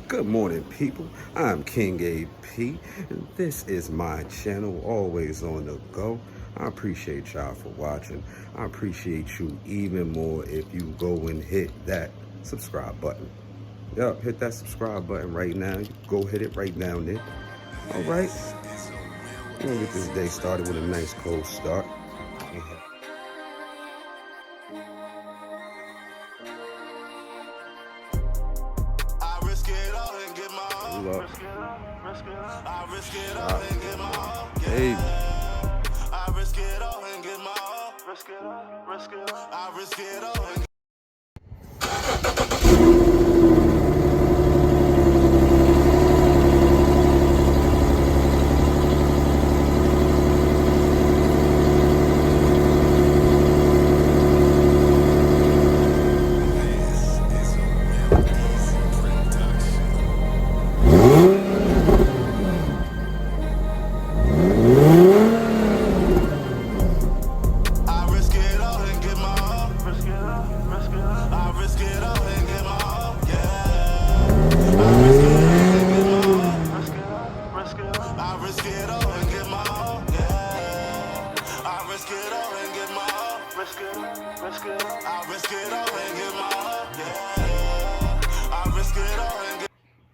Good morning, people. I'm King AP, and this is my channel, Always on the Go. I appreciate y'all for watching. I appreciate you even more if you go and hit that subscribe button. Yup, hit that subscribe button right now. Go hit it right down there. All right. We're going to get this day started with a nice cold start. Hey. I risk it all and get my all. Risk it all, risk it all. I risk it all and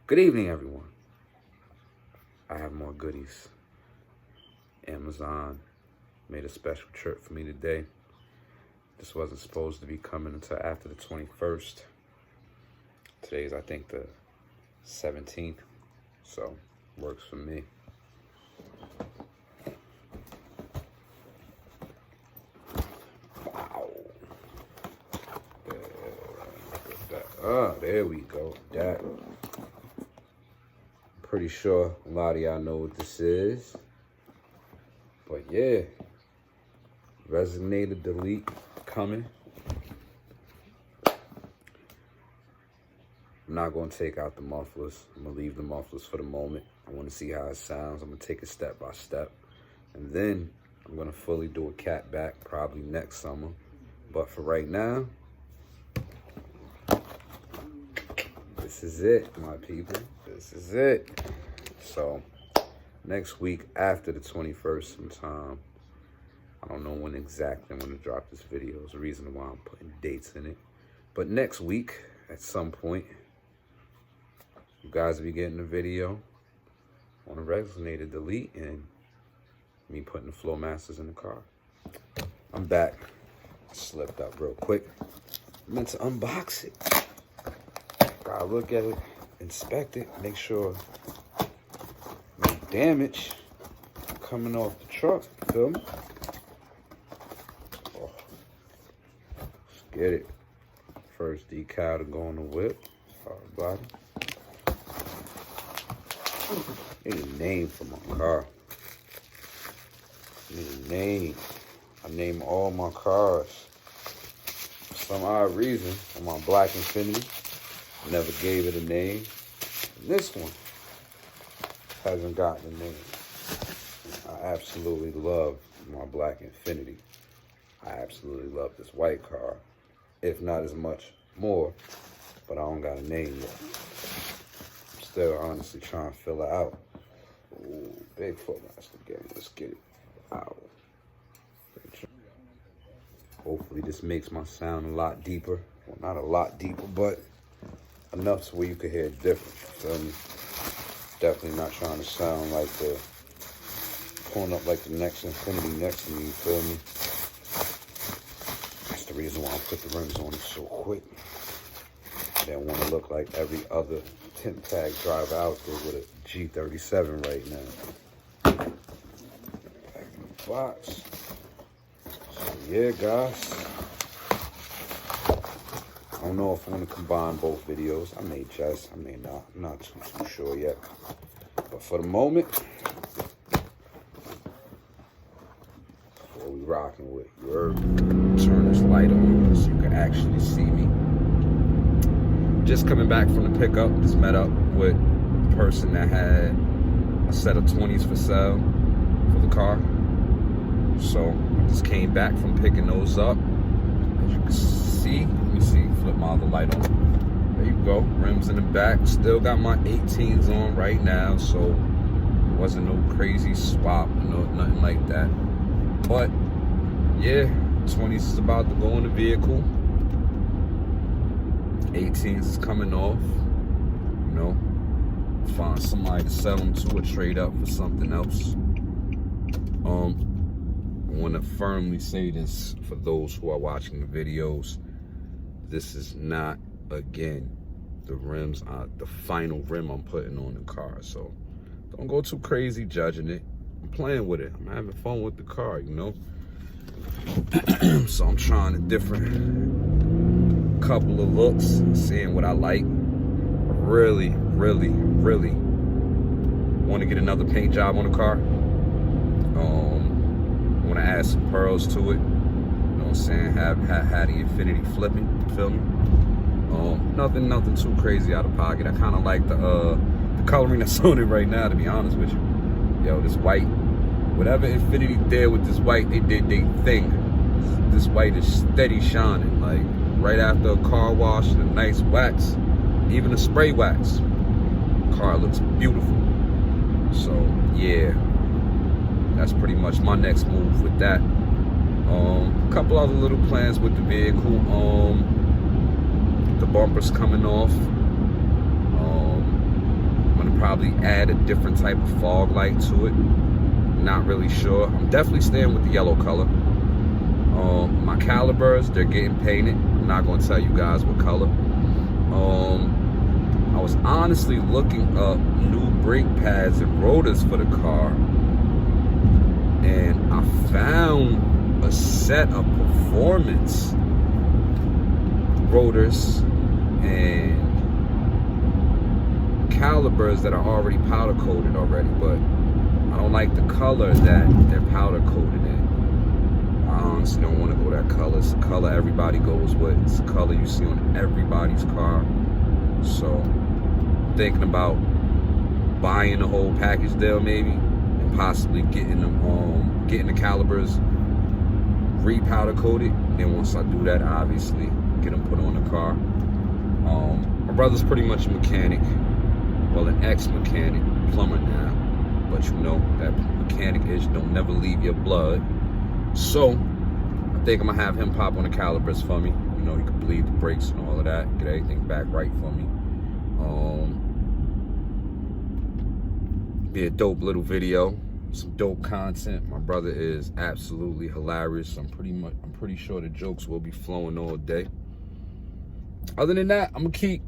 Good evening, everyone. I have more goodies. Amazon made a special trip for me today. This wasn't supposed to be coming until after the 21st. Today's, I think, the 17th, so works for me. Wow. There we go. That. Pretty sure a lot of y'all know what this is, but yeah, resonator delete coming. I'm not going to take out the mufflers. I'm going to leave the mufflers for the moment. I want to see how it sounds. I'm going to take it step by step, and then I'm going to fully do a cat back probably next summer. But for right now, this is it, my people. This is it. So next week after the 21st sometime, I don't know when exactly I'm going to drop this video. There's a reason why I'm putting dates in it. But next week, at some point, you guys will be getting a video on a resonator delete and me putting the flow masters in the car. I'm back. I slipped up real quick. I meant to unbox it. Gotta look at it, inspect it, make sure no damage coming off the truck. Feel me? Oh. Let's get it. First decal to go on the whip. Hard body. Need a name for my car. Need a name. I name all my cars. For some odd reason, on my black Infiniti, never gave it a name. And this one hasn't gotten a name. I absolutely love my black Infiniti. I absolutely love this white car, if not as much more, but I don't got a name yet. I'm still honestly trying to fill it out. Ooh, big foot master game. Let's get it. Ow. Hopefully this makes my sound a lot deeper. Well, not a lot deeper, but enough so where you can hear it different. Feel me? Definitely not trying to sound like the pulling up like the next Infiniti next to me. You feel me? That's the reason why I put the rims on it so quick. I didn't want to look like every other tint tag driver out there with a G37 right now. Back in the box. So yeah, guys. I don't know if I want to combine both videos. I may just, I may not. I'm not too sure yet. But for the moment, what we rocking with. You heard? Turn this light on so you can actually see me. Just coming back from the pickup. Just met up with a person that had a set of 20s for sale for the car. So I just came back from picking those up. As you can see, let me see, flip my other light on. There you go, rims in the back. Still got my 18s on right now, so wasn't no crazy swap, nothing like that. But yeah, 20s is about to go in the vehicle. 18s is coming off, find somebody to sell them to or trade up for something else. I want to firmly say this for those who are watching the videos. This is not, again, the rims are the final rim I'm putting on the car. So don't go too crazy judging it. I'm playing with it. I'm having fun with the car, So I'm trying a different couple of looks, seeing what I like. Really want to get another paint job on the car. I want to add some pearls to it. You know what I'm saying? Have the infiniti flipping. You feel me? Nothing too crazy out of pocket. I kind of like the coloring that's on it right now, to be honest with you. Yo, this white, whatever infiniti did with this white, they did their thing. This white is steady shining. Like right after a car wash and a nice wax, even a spray wax, car looks beautiful. So yeah, that's pretty much my next move with that. A couple other little plans with the vehicle. The bumper's coming off. I'm gonna probably add a different type of fog light to it. Not really sure. I'm definitely staying with the yellow color. My calipers, they're getting painted. I'm not gonna tell you guys what color. I was honestly looking up new brake pads and rotors for the car, and I found a set of performance rotors and calipers that are already powder coated already, but I don't like the color that they're powder coated in. I honestly don't want to go that color. It's the color everybody goes with. It's the color you see on everybody's car. So I'm thinking about buying the whole package deal maybe, and possibly getting them, getting the calipers re-powder coated. Then once I do that, obviously get them put on the car. My brother's pretty much a mechanic, well, an ex-mechanic, plumber now, but that mechanic itch don't never leave your blood. So I think I'm gonna have him pop on the calipers for me. He can bleed the brakes and all of that, get everything back right for me. Be a dope little video, some dope content. My brother is absolutely hilarious. I'm pretty sure the jokes will be flowing all day. Other than that, I'm gonna keep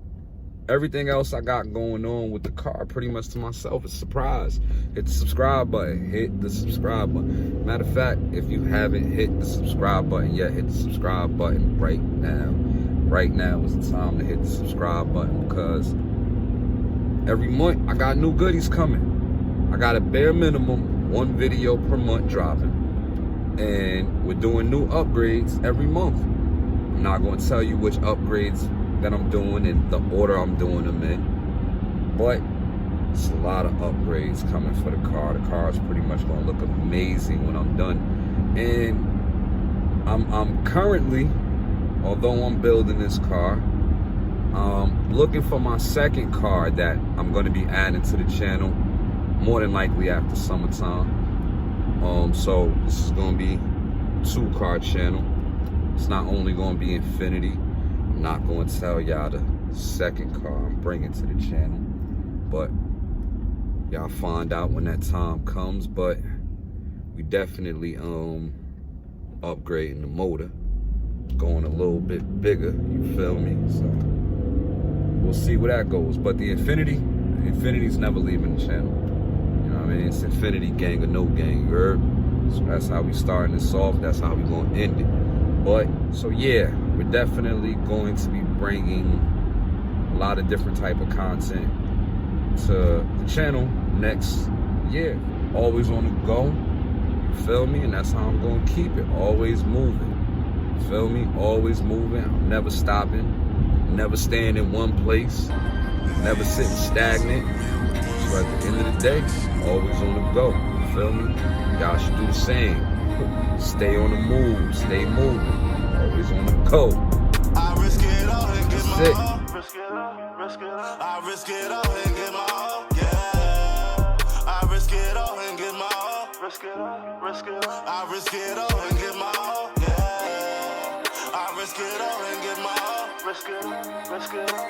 everything else I got going on with the car pretty much to myself. It's a surprise. Hit the subscribe button. Hit the subscribe button. Matter of fact, if you haven't hit the subscribe button yet, hit the subscribe button right now. Right now is the time to hit the subscribe button, because every month I got new goodies coming. I got a bare minimum 1 video per month dropping, and we're doing new upgrades every month. I'm not going to tell you which upgrades that I'm doing and the order I'm doing them in, but it's a lot of upgrades coming for the car. The car is pretty much going to look amazing when I'm done. And I'm currently, although I'm building this car, looking for my second car that I'm going to be adding to the channel, more than likely after summertime. So this is going to be a 2-car channel. It's not only going to be infiniti. I'm not going to tell y'all the second car I'm bringing to the channel, but y'all find out when that time comes. But we definitely upgrading the motor, going a little bit bigger, you feel me? So we'll see where that goes. But the infiniti's never leaving the channel. You know what I mean? It's infiniti gang or no gang, you heard? So that's how we starting this off. That's how we gonna end it. But so yeah, we're definitely going to be bringing a lot of different type of content to the channel next year. Always on the go, you feel me? And that's how I'm gonna keep it. Always moving, you feel me? Always moving. I'm never stopping, never staying in one place, never sitting stagnant. So at the end of the day, always on the go, you feel me? Y'all should do the same. Stay on the move, stay moving, always on the go. That's it. I risk it all and get my all, yeah. I risk it all and get my all. I risk it all and get my all, yeah. I risk it all and get my all.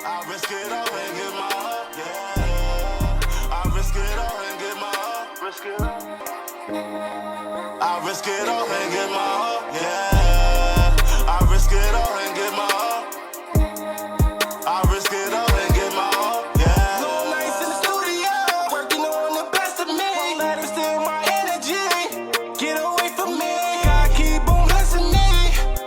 I risk it all and get my all, yeah. I risk it all and get my all. I risk it all and get my all, yeah.